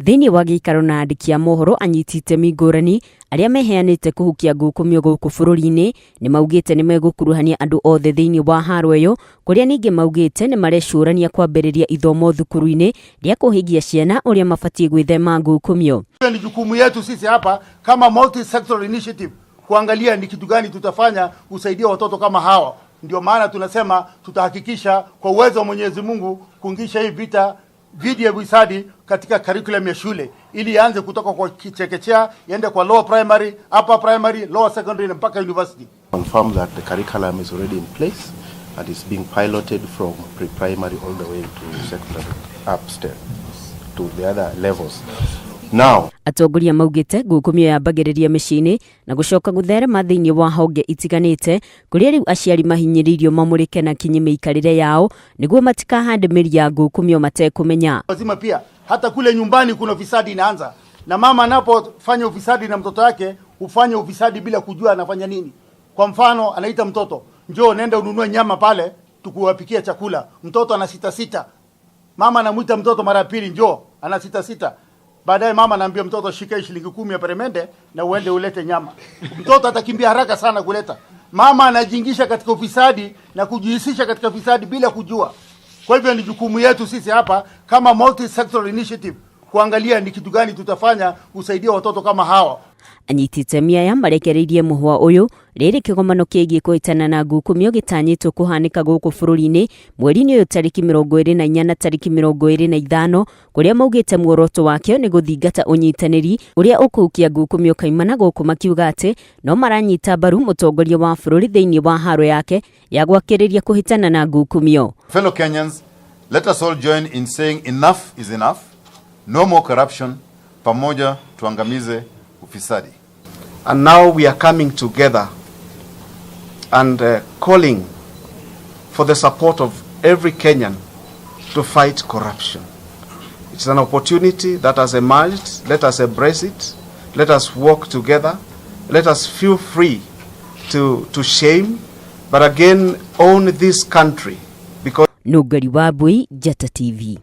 Thini wa gĩikaro na andĩki a mohoro anyitĩte mingũrani arĩa meheanĩte kũhukia ngukumio gũkũ bũrũri-inĩ nĩ maugĩte nĩ megũkuruhania andũ othe thĩinĩ wa haro ĩyo, kũrĩa ningĩ maugĩte nĩ marecũrania kwambĩrĩria ithomo thukuru-inĩ rĩa kũhigia ciana ũrĩa mabatiĩ gwĩthema ngukumio. Ni jukumu yetu sisi hapa kama multi sector initiative kuangalia ni kitu gani tutafanya kusaidia watoto kama hawa. Ndio maana tunasema tutahakikisha kwa uwezo wa Mwenyezi Mungu kuingisha hii vita dhidi ya ufisadi katika curriculum ya shule ili ianze kutoka kwa chekechea iende kwa lower primary, upper primary, lower secondary na mpaka university. Confirm that the curriculum is already in place and is being piloted from pre-primary all the way to secondary upstairs to the other levels. Now, atongoria maugĩte ngukumio yambagĩrĩria mĩciĩ-inĩ na gũcoka gũtherema thĩinĩ wa honge itiganĩte kũrĩa rĩu aciari mahinyĩrĩirio mamũrĩke na kinyi mĩikarĩre yao nĩguo matikahande mĩri ya ngukumio matekũmenya. Lazima pia hata kule nyumbani kuna ufisadi inaanza, na mama anapofanya ufisadi na mtoto wake ufanye ufisadi bila kujua anafanya nini. Kwa mfano anaita mtoto, njoo nenda ununue nyama pale tukuwapikia chakula. Mtoto ana sita. Mama anamuita mtoto mara pili, njoo, ana sita. Baadaye mama anaambia mtoto shika shilingi 10 ya peremende na uende ulete nyama. Mtoto atakimbia haraka sana kuleta. Mama anajiingisha katika ufisadi na kujihusisha katika ufisadi bila kujua. Kwa hivyo ni jukumu yetu sisi hapa kama multi sector initiative kuangalia ni kitu gani tutafanya kusaidia watoto kama hawa. Anyitĩte mĩaya marekereirie mũhwa ũyũ rĩrĩ kĩgomano kĩgiĩ kũhĩtana na ngukumio gĩtanyĩtwo kũhanĩka gũkũ bũrũri-inĩ mweri-inĩ ũyũ tarĩki 24 na tarĩki 25 kũrĩa maugĩte muoroto wakĩo nĩ gũthingata ũnyitanĩri ũrĩa ũkũhukia ngukumio kaimana gũkũ makiuga atĩ no maranyita mbaru mũtongoria wa bũrũri thĩinĩ wa haro yake ya gwakĩrĩria kũhĩtana na ngukumio. Fellow Kenyans, let us all join in saying enough is enough, no more corruption, pamoja tuangamize ufisadi. And now we are coming together and calling for the support of every Kenyan to fight corruption. It's an opportunity that has emerged. Let us embrace it. Let us work together. Let us feel free to shame, but again own this country because Nugari Wabui, Jata TV.